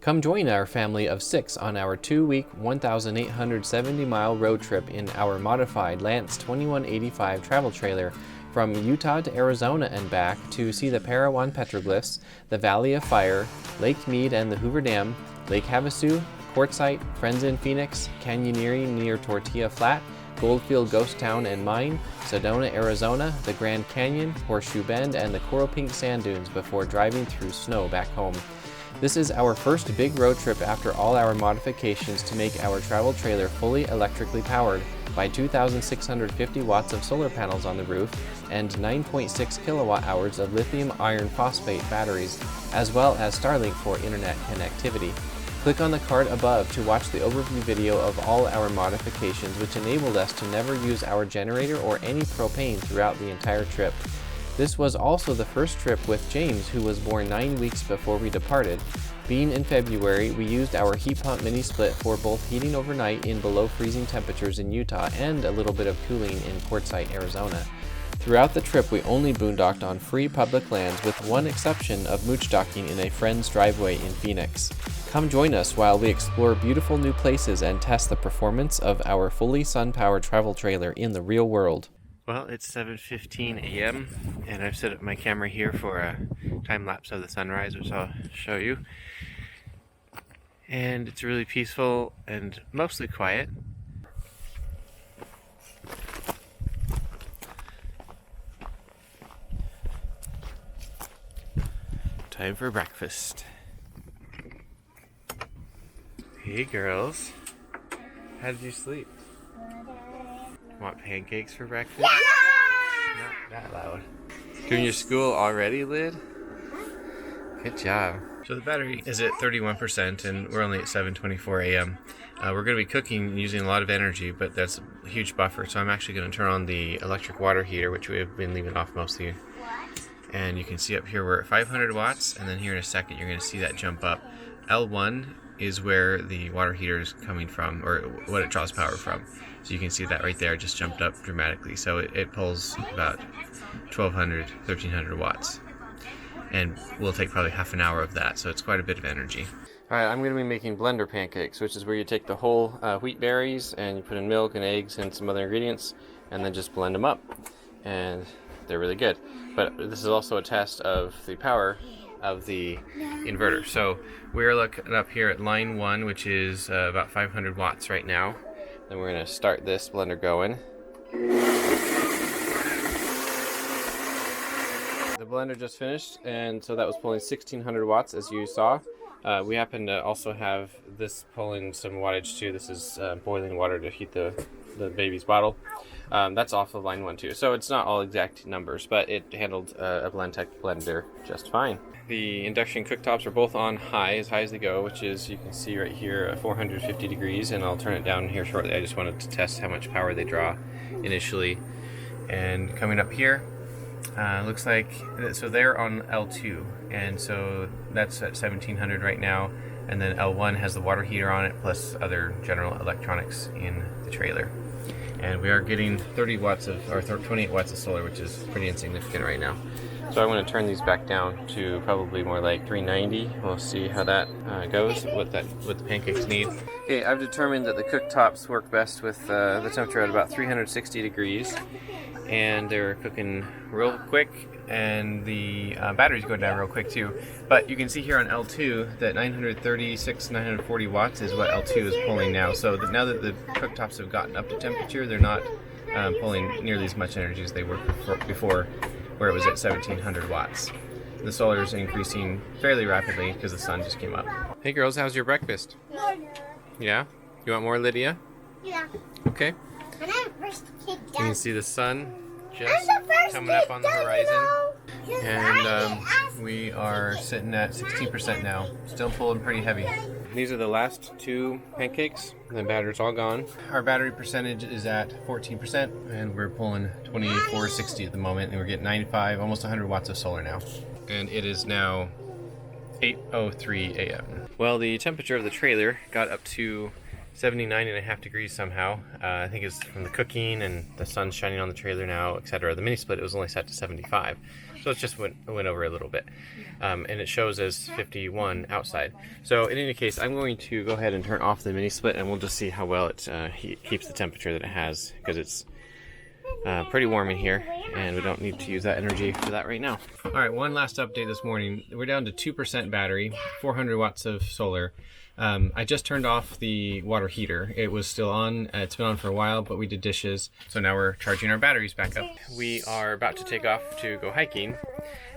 Come join our family of 6 on our 2-week, 1,870-mile road trip in our modified Lance 2185 travel trailer from Utah to Arizona and back to see the Parowan petroglyphs, the Valley of Fire, Lake Mead and the Hoover Dam, Lake Havasu, Quartzsite, Friends in Phoenix, canyoneering near Tortilla Flat, Goldfield Ghost Town and Mine, Sedona, Arizona, the Grand Canyon, Horseshoe Bend, and the Coral Pink Sand Dunes before driving through snow back home. This is our first big road trip after all our modifications to make our travel trailer fully electrically powered by 2,650 watts of solar panels on the roof and 9.6 kilowatt hours of lithium iron phosphate batteries, as well as Starlink for internet connectivity. Click on the card above to watch the overview video of all our modifications, which enabled us to never use our generator or any propane throughout the entire trip. This was also the first trip with James, who was born 9 weeks before we departed. Being in February, we used our heat pump mini split for both heating overnight in below freezing temperatures in Utah and a little bit of cooling in Quartzsite, Arizona. Throughout the trip, we only boondocked on free public lands with one exception of mooch docking in a friend's driveway in Phoenix. Come join us while we explore beautiful new places and test the performance of our fully sun-powered travel trailer in the real world. Well, it's 7:15 a.m. and I've set up my camera here for a time lapse of the sunrise, which I'll show you. And it's really peaceful and mostly quiet. Time for breakfast. Hey girls, how did you sleep? Want pancakes for breakfast? Yeah! Not that loud. Doing your school already, Lid? Good job. So the battery is at 31% and we're only at 7:24 a.m. We're going to be cooking using a lot of energy, but that's a huge buffer. So I'm actually going to turn on the electric water heater, which we have been leaving off mostly. And you can see up here we're at 500 watts, and then here in a second you're going to see that jump up. L1 is where the water heater is coming from, or what it draws power from. So you can see that right there just jumped up dramatically. So it pulls about 1,200, 1,300 watts. And we'll take probably half an hour of that, so it's quite a bit of energy. Alright, I'm going to be making blender pancakes, which is where you take the whole wheat berries and you put in milk and eggs and some other ingredients and then just blend them up. And they're really good. But this is also a test of the power of the inverter. So we're looking up here at line 1, which is about 500 watts right now. Then we're going to start this blender going. The blender just finished, and so that was pulling 1,600 watts as you saw. We happen to also have this pulling some wattage too. This is boiling water to heat the baby's bottle. That's off of line 1 too. So it's not all exact numbers, but it handled a Blendtec blender just fine. The induction cooktops are both on high as they go, which is, you can see right here, 450 degrees, and I'll turn it down here shortly. I just wanted to test how much power they draw initially. And coming up here, looks like, so they're on L2, and so that's at 1,700 right now, and then L1 has the water heater on it, plus other general electronics in the trailer. And we are getting 30 watts of, or 28 watts of solar, which is pretty insignificant right now. So I'm going to turn these back down to probably more like 390. We'll see how that goes, what the pancakes need. Okay, I've determined that the cooktops work best with the temperature at about 360 degrees. And they're cooking real quick, and the batteries go down real quick too. But you can see here on L2 that 940 watts is what L2 is pulling now. So now that the cooktops have gotten up to temperature, they're not pulling nearly as much energy as they were before, where it was at 1,700 watts. The solar is increasing fairly rapidly because the sun just came up. Hey girls, how's your breakfast? Yeah? You want more, Lydia? Yeah. Okay. And I'm first kid You can see the sun just coming up on the horizon. And we are sitting at 16% now. Still pulling pretty heavy. These are the last 2 pancakes. The battery's all gone. Our battery percentage is at 14%, and we're pulling 2460 at the moment, and we're getting 95, almost 100 watts of solar now. And it is now 8:03 a.m. Well, the temperature of the trailer got up to 79.5 degrees somehow. I think it's from the cooking and the sun shining on the trailer now, etc. The mini split, it was only set to 75. So it just went over a little bit. And it shows as 51 outside. So in any case, I'm going to go ahead and turn off the mini split, and we'll just see how well it keeps the temperature that it has, because it's pretty warm in here, and we don't need to use that energy for that right now. All right, one last update this morning. We're down to 2% battery, 400 watts of solar. I just turned off the water heater. It was still on. It's been on for a while, but we did dishes. So now we're charging our batteries back up. We are about to take off to go hiking.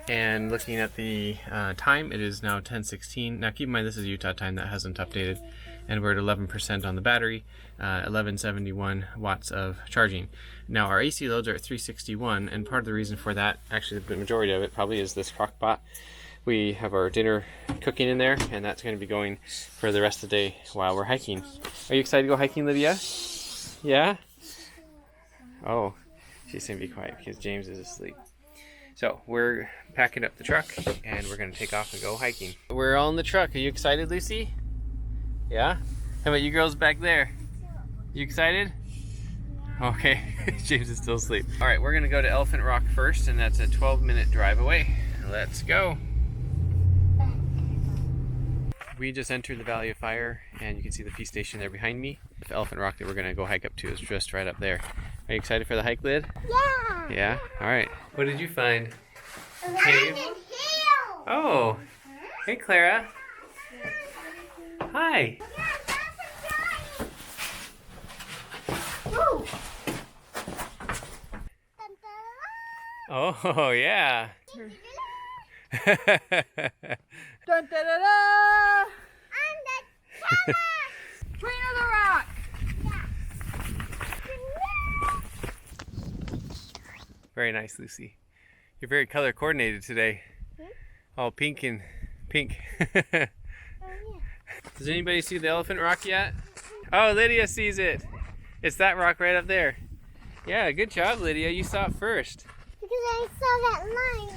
And looking at the time, it is now 10:16. Now keep in mind, this is Utah time, that hasn't updated. And we're at 11% on the battery, 1171 watts of charging. Now our AC loads are at 361, and part of the reason for that, actually the majority of it probably, is this crock pot. We have our dinner cooking in there, and that's going to be going for the rest of the day while we're hiking. Are you excited to go hiking, Lydia? Yeah? Oh, she's going to be quiet because James is asleep. So we're packing up the truck, and we're going to take off and go hiking. We're all in the truck. Are you excited, Lucy? Yeah? How about you girls back there? You excited? Okay, James is still asleep. All right, we're going to go to Elephant Rock first, and that's a 12-minute drive away. Let's go. We just entered the Valley of Fire, and you can see the feast station there behind me. The Elephant Rock that we're going to go hike up to is just right up there. Are you excited for the hike, Lid? Yeah. Yeah? All right. What did you find? Cave. Oh. Hey, Clara. Hi. Oh, yeah. Dun, da, da, da. Queen of the Rock. Very nice, Lucy. You're very color coordinated today. All pink and pink. Does anybody see the Elephant Rock yet? Oh, Lydia sees it. It's that rock right up there. Yeah, good job, Lydia. You saw it first. Because I saw that line.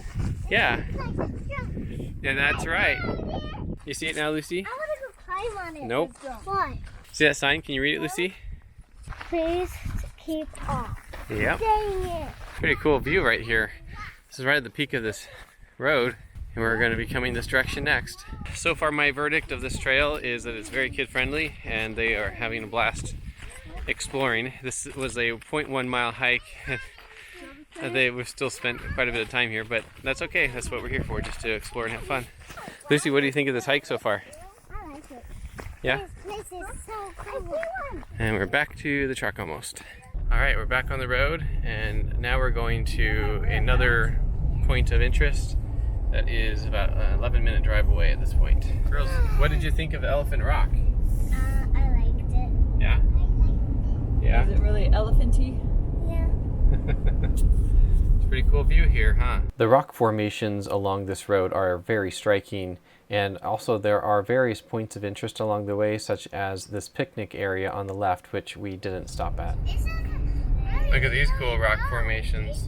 Yeah. Like a jump. Yeah, that's right. You see it now, Lucy? I want to go climb on it. Nope. Why? See that sign? Can you read it, Lucy? Please keep off. Yep. Dang it. Pretty cool view right here. This is right at the peak of this road, and we're going to be coming this direction next. So far, my verdict of this trail is that it's very kid-friendly, and they are having a blast exploring. This was a 0.1 mile hike. We've still spent quite a bit of time here, but that's okay. That's what we're here for, just to explore and have fun. Lucy, what do you think of this hike so far? I like it. Yeah? This is so cool. And we're back to the truck almost. All right, we're back on the road, and now we're going to another point of interest that is about an 11-minute drive away at this point. Girls, what did you think of Elephant Rock? I liked it. Yeah? Yeah? Is it really elephanty? Yeah. It's a pretty cool view here, huh? The rock formations along this road are very striking, and also there are various points of interest along the way, such as this picnic area on the left, which we didn't stop at. Look at these cool rock formations.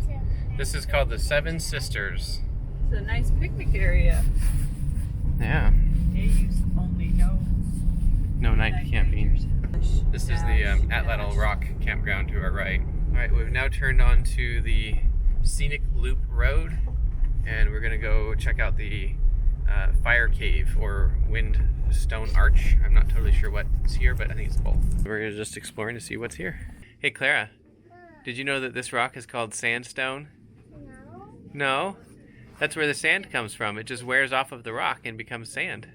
This is called the Seven Sisters. It's a nice picnic area. Yeah. Dave's only knows. No night camping. This is the Atlatl Rock campground to our right. All right, we've now turned onto the Scenic Loop Road, and we're gonna go check out the Fire Cave or Wind Stone Arch. I'm not totally sure what's here, but I think it's both. We're just exploring to see what's here. Hey, Clara, did you know that this rock is called sandstone? No. No? That's where the sand comes from. It just wears off of the rock and becomes sand.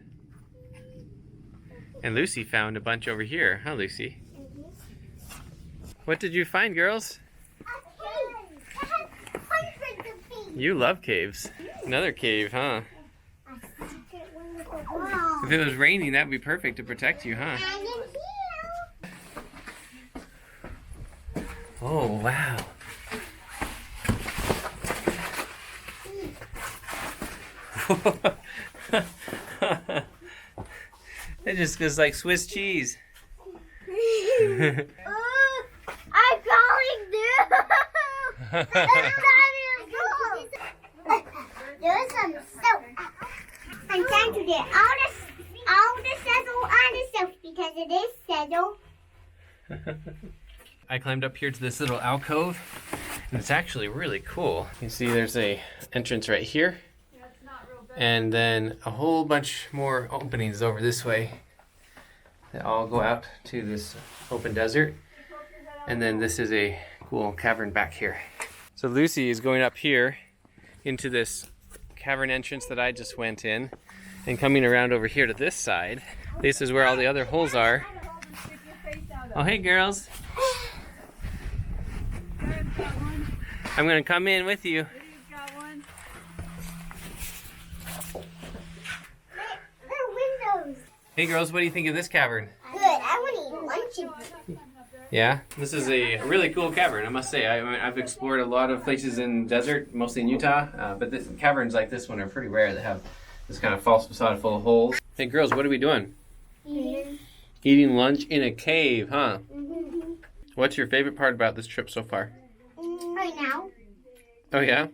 And Lucy found a bunch over here, huh, Lucy? What did you find, girls? You love caves. Another cave, huh? If it was raining, that would be perfect to protect you, huh? Oh, wow. It just goes like Swiss cheese. I'm going through. There's some soap. I'm trying to get all the sizzle on the soap because it is sizzle. I climbed up here to this little alcove, It's actually really cool. You see there's a entrance right here. And then a whole bunch more openings over this way that all go out to this open desert. And then this is a cool cavern back here. So Lucy is going up here into this cavern entrance that I just went in and coming around over here to this side. This is where all the other holes are. Oh, hey girls. I'm gonna come in with you. Hey girls, what do you think of this cavern? Good. I want to eat lunch in here. Yeah, this is a really cool cavern, I must say. I've explored a lot of places in the desert, mostly in Utah, but caverns like this one are pretty rare that have this kind of false facade full of holes. Hey girls, what are we doing? Eating lunch in a cave, huh? Mm-hmm. What's your favorite part about this trip so far? Right now. Oh yeah?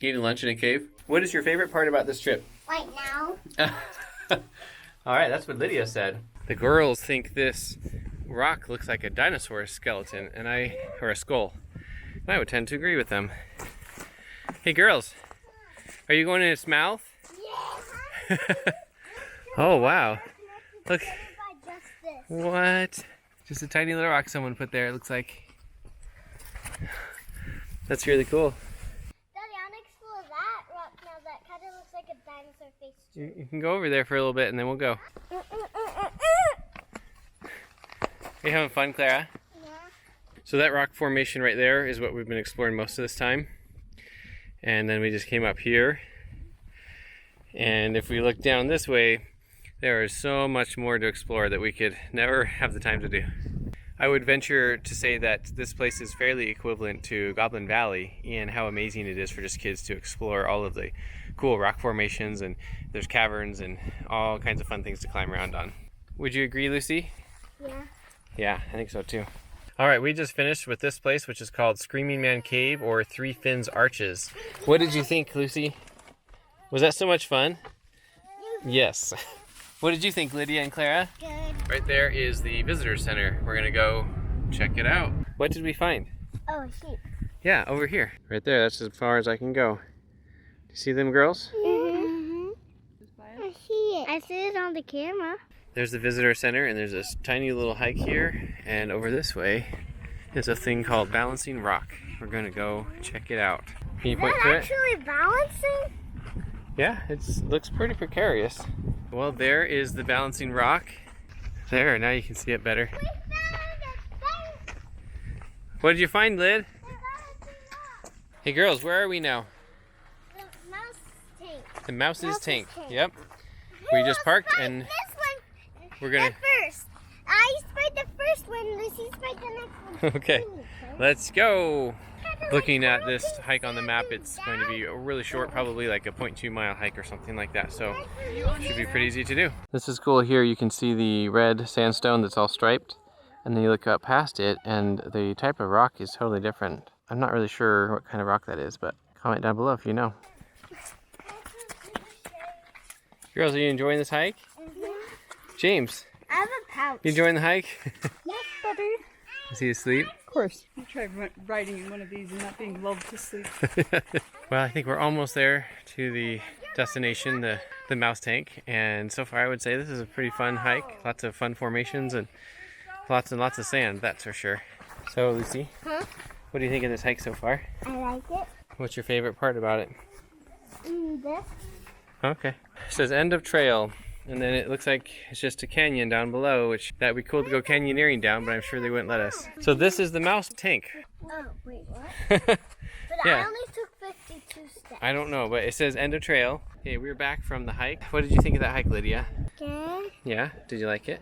Eating lunch in a cave? What is your favorite part about this trip? Right now. Alright, that's what Lydia said. The girls think this rock looks like a dinosaur skeleton, or a skull. And I would tend to agree with them. Hey girls, are you going in its mouth? Yeah. Oh wow. Look. What? Just a tiny little rock someone put there, it looks like. That's really cool. Daddy, I want to explore that rock now. That kind of looks like a dinosaur face. You can go over there for a little bit and then we'll go. Are you having fun, Clara? Yeah. So that rock formation right there is what we've been exploring most of this time. And then we just came up here. And if we look down this way, there is so much more to explore that we could never have the time to do. I would venture to say that this place is fairly equivalent to Goblin Valley in how amazing it is for just kids to explore all of the cool rock formations, and there's caverns and all kinds of fun things to climb around on. Would you agree, Lucy? Yeah. Yeah, I think so too. All right, we just finished with this place, which is called ScreamingMan Cave, or Three Fins Arches. What did you think, Lucy? Was that so much fun? Yes. What did you think, Lydia and Clara? Good. Right there is the visitor center. We're gonna go check it out. What did we find? Oh, a sheep. Yeah, over here. Right there, that's as far as I can go. Do you see them girls? Mm-hmm. I see it. I see it on the camera. There's the visitor center, and there's this tiny little hike here, and over this way is a thing called Balancing Rock. We're gonna go check it out. Can you point to it? Actually balancing? Yeah, it looks pretty precarious. Well, there is the Balancing Rock. There, now you can see it better. We found it. What did you find, Lyd? The balancing rock. Hey girls, where are we now? The mouse tank. The mouse's tank. tank. Yep. We just parked and this one. we're gonna... The first. I sprayed the first one. Lucy sprayed the next one. Okay, let's go. Looking at this hike on the map, it's going to be really short, probably like a 0.2 mile hike or something like that, so it should be pretty easy to do. This is cool. Here you can see the red sandstone that's all striped, and then you look up past it and the type of rock is totally different. I'm not really sure what kind of rock that is, but comment down below if you know. Girls, are you enjoying this hike? James, I have a pouch. you enjoying the hike? Yes, buddy. Is he asleep? Of course. You tried riding in one of these and not being lulled to sleep. Well, I think we're almost there to the destination, the mouse tank, and so far I would say this is a pretty fun hike. Lots of fun formations and lots of sand, that's for sure. So Lucy, what do you think of this hike so far? I like it. What's your favorite part about it? This. Okay. It says end of trail, and then it looks like it's just a canyon down below, which that'd be cool to go canyoneering down, but I'm sure they wouldn't let us. So this is the mouse tank. Oh, wait, what? But Yeah. I only took 52 steps. I don't know, but it says end of trail. Okay, we're back from the hike. What did you think of that hike, Lydia? Okay. Yeah, did you like it?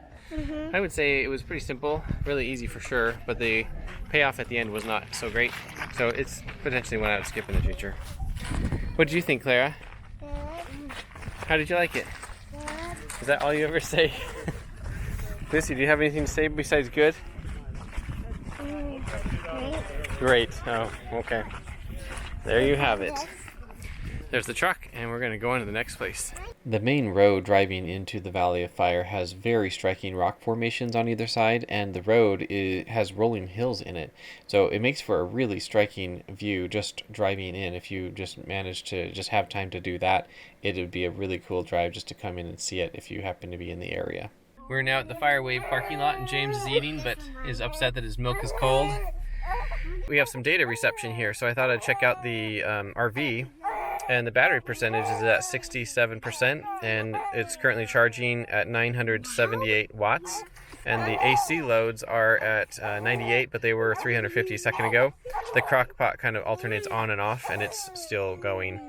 I would say it was pretty simple, really easy for sure, but the payoff at the end was not so great. So it's potentially one I would skip in the future. What did you think, Clara? Good. How did you like it? Good. Is that all you ever say? Lucy, do you have anything to say besides good? Great. Great. Oh, okay. There you have it. There's the truck, and we're going to go on to the next place. The main road driving into the Valley of Fire has very striking rock formations on either side, and the road has rolling hills in it. So it makes for a really striking view just driving in. If you just manage to just have time to do that, it would be a really cool drive just to come in and see it if you happen to be in the area. We're now at the Firewave parking lot, and James is eating but is upset that his milk is cold. We have some data reception here, so I thought I'd check out the RV. And the battery percentage is at 67%, and it's currently charging at 978 watts. And the AC loads are at 98, but they were 350 a second ago. The crock pot kind of alternates on and off, and it's still going.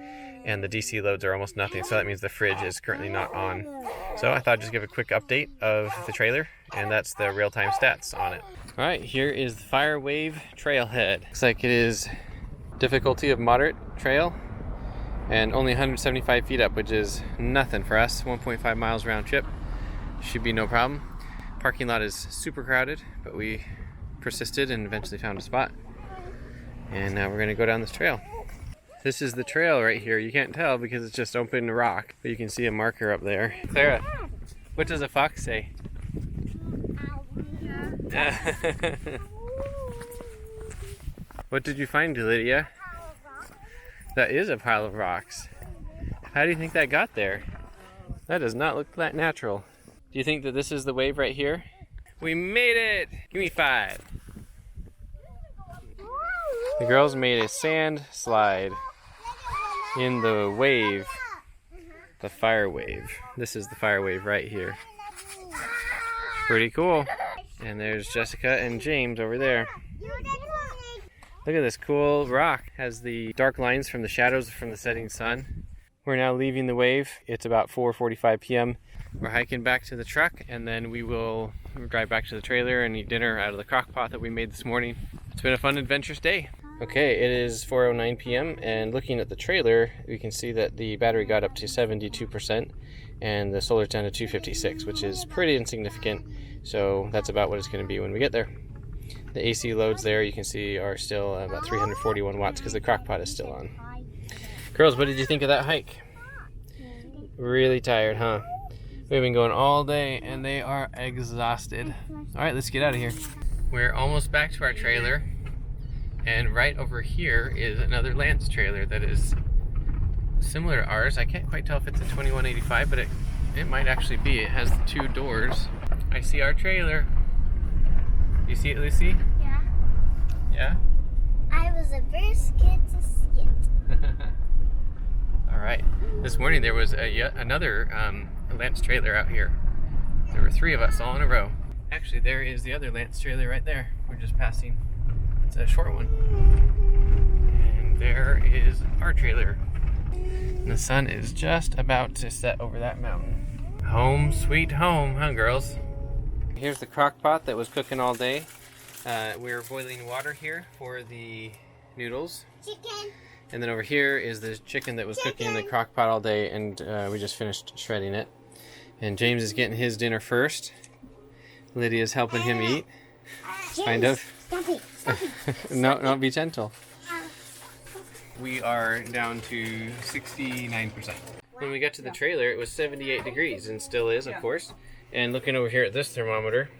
And the DC loads are almost nothing, so that means the fridge is currently not on. So I thought I'd just give a quick update of the trailer, and that's the real-time stats on it. All right, here is the Firewave trailhead. Looks like it is difficulty of moderate trail. And only 175 feet up, which is nothing for us. 1.5 miles round trip. Should be no problem. Parking lot is super crowded, but we persisted and eventually found a spot. And now we're gonna go down this trail. This is the trail right here. You can't tell because it's just open rock, but you can see a marker up there. Clara, what does a fox say? What did you find, Lydia? That is a pile of rocks. How do you think that got there? That does not look that natural. Do you think that this is the wave right here? We made it! Give me 5. The girls made a sand slide in the wave, the fire wave. This is the fire wave right here. Pretty cool. And there's Jessica and James over there. Look at this cool rock. Has the dark lines from the shadows from the setting sun. We're now leaving the wave. It's about 4:45 p.m. We're hiking back to the truck, and then we will drive back to the trailer and eat dinner out of the crock pot that we made this morning. It's been a fun, adventurous day. Okay, it is 4:09 p.m. and looking at the trailer, we can see that the battery got up to 72% and the solar's down to 256, which is pretty insignificant. So that's about what it's going to be when we get there. The AC loads there, you can see, are still about 341 watts because the crock pot is still on. Girls, what did you think of that hike? Really tired, huh? We've been going all day and they are exhausted. All right, let's get out of here. We're almost back to our trailer, and right over here is another Lance trailer that is similar to ours. I can't quite tell if it's a 2185, but it might actually be. It has 2 doors. I see our trailer. You see it, Lucy? Yeah. Yeah? I was the first kid to see it. All right. This morning there was yet another Lance trailer out here. There were 3 of us all in a row. Actually, there is the other Lance trailer right there. We're just passing. It's a short one. And there is our trailer. And the sun is just about to set over that mountain. Home sweet home, huh, girls? Here's the crock pot that was cooking all day. We're boiling water here for the noodles. Chicken. And then over here is the chicken that was cooking in the crock pot all day, and we just finished shredding it. And James is getting his dinner first. Lydia's helping him eat. James, Kind of. Stop it. Stop it. No, be gentle. We are down to 69%. When we got to the trailer, it was 78 degrees, and still is, of course. And looking over here at this thermometer,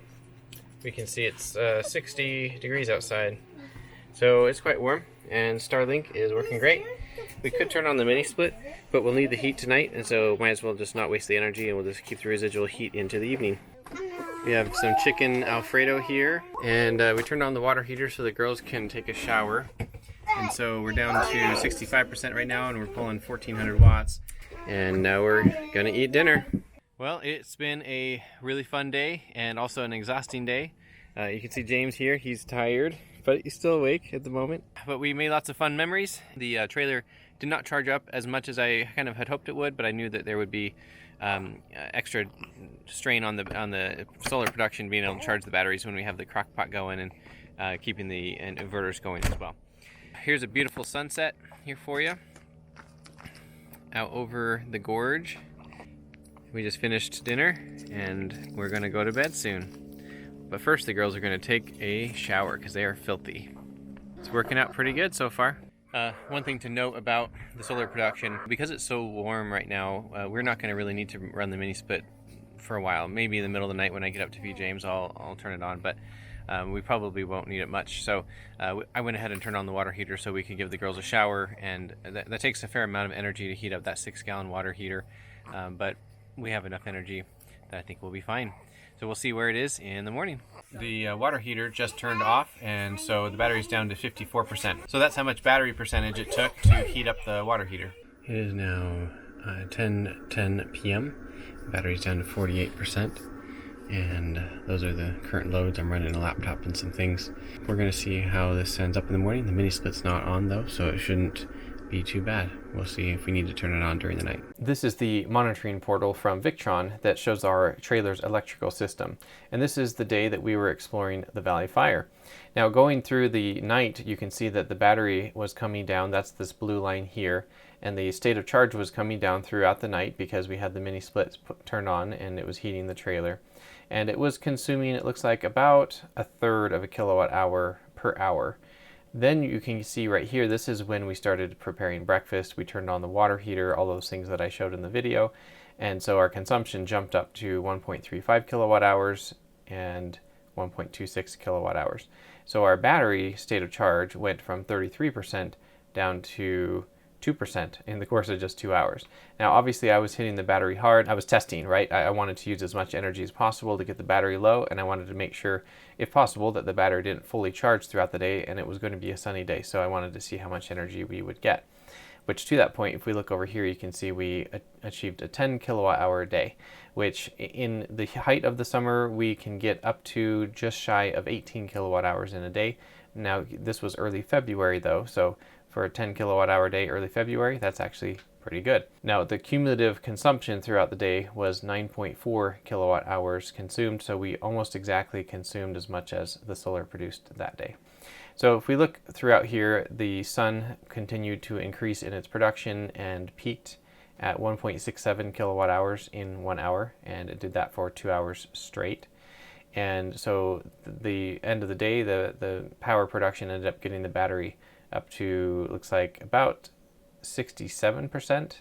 we can see it's 60 degrees outside. So it's quite warm, and Starlink is working great. We could turn on the mini split, but we'll need the heat tonight, and so might as well just not waste the energy, and we'll just keep the residual heat into the evening. We have some chicken Alfredo here, and we turned on the water heater so the girls can take a shower. And so we're down to 65% right now, and we're pulling 1400 watts. And now we're gonna eat dinner. Well, it's been a really fun day and also an exhausting day. You can see James here, he's tired, but he's still awake at the moment. But we made lots of fun memories. The trailer did not charge up as much as I kind of had hoped it would, but I knew that there would be extra strain on the solar production, being able to charge the batteries when we have the crock pot going, and keeping the inverters going as well. Here's a beautiful sunset here for you out over the gorge. We just finished dinner and we're gonna go to bed soon. But first the girls are gonna take a shower because they are filthy. It's working out pretty good so far. One thing to note about the solar production, because it's so warm right now, we're not going to really need to run the mini split for a while. Maybe in the middle of the night when I get up to feed James, I'll turn it on, but we probably won't need it much. So I went ahead and turned on the water heater so we could give the girls a shower, and that takes a fair amount of energy to heat up that 6-gallon water heater, but we have enough energy that I think we'll be fine. So we'll see where it is in the morning. The water heater just turned off, and so the battery's down to 54%. So that's how much battery percentage it took to heat up the water heater. It is now 10:10 p.m. The battery's down to 48%, and those are the current loads. I'm running a laptop and some things. We're going to see how this ends up in the morning. The mini split's not on though, so it shouldn't be too bad. We'll see if we need to turn it on during the night. This is the monitoring portal from Victron that shows our trailer's electrical system. And this is the day that we were exploring the Valley Fire. Now going through the night, you can see that the battery was coming down. That's this blue line here. And the state of charge was coming down throughout the night because we had the mini splits turned on and it was heating the trailer. And it was consuming, it looks like, about 1/3 of a kilowatt hour per hour. Then you can see right here, this is when we started preparing breakfast. We turned on the water heater, all those things that I showed in the video. And so our consumption jumped up to 1.35 kilowatt hours and 1.26 kilowatt hours. So our battery state of charge went from 33% down to 2% in the course of just 2 hours. Now obviously I was hitting the battery hard. I was testing, right? I wanted to use as much energy as possible to get the battery low, and I wanted to make sure, if possible, that the battery didn't fully charge throughout the day, and it was going to be a sunny day, so I wanted to see how much energy we would get. Which, to that point, if we look over here, you can see we achieved a 10 kilowatt hour day, which in the height of the summer we can get up to just shy of 18 kilowatt hours in a day. Now this was early February though, so for a 10 kilowatt hour day early February, that's actually pretty good. Now the cumulative consumption throughout the day was 9.4 kilowatt hours consumed, so we almost exactly consumed as much as the solar produced that day. So if we look throughout here, the sun continued to increase in its production and peaked at 1.67 kilowatt hours in 1 hour, and it did that for 2 hours straight. And so the end of the day, the power production ended up getting the battery up to, looks like, about 67%.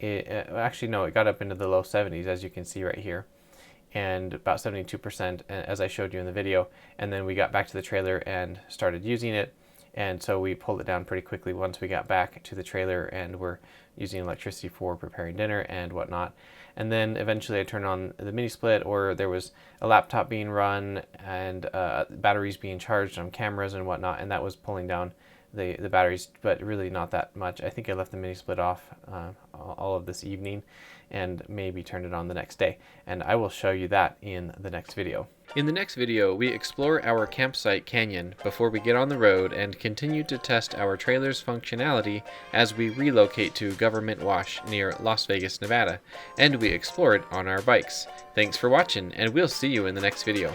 Actually, no, it got up into the low 70s, as you can see right here, and about 72%, as I showed you in the video. And then we got back to the trailer and started using it, and so we pulled it down pretty quickly once we got back to the trailer and were using electricity for preparing dinner and whatnot. And then eventually I turned on the mini split, or there was a laptop being run and batteries being charged on cameras and whatnot, and that was pulling down the batteries, but really not that much. I think I left the mini split off all of this evening and maybe turned it on the next day, and I will show you that in the next video. In the next video, we explore our campsite canyon before we get on the road and continue to test our trailer's functionality as we relocate to Government Wash near Las Vegas, Nevada, and we explore it on our bikes. Thanks for watching, and we'll see you in the next video.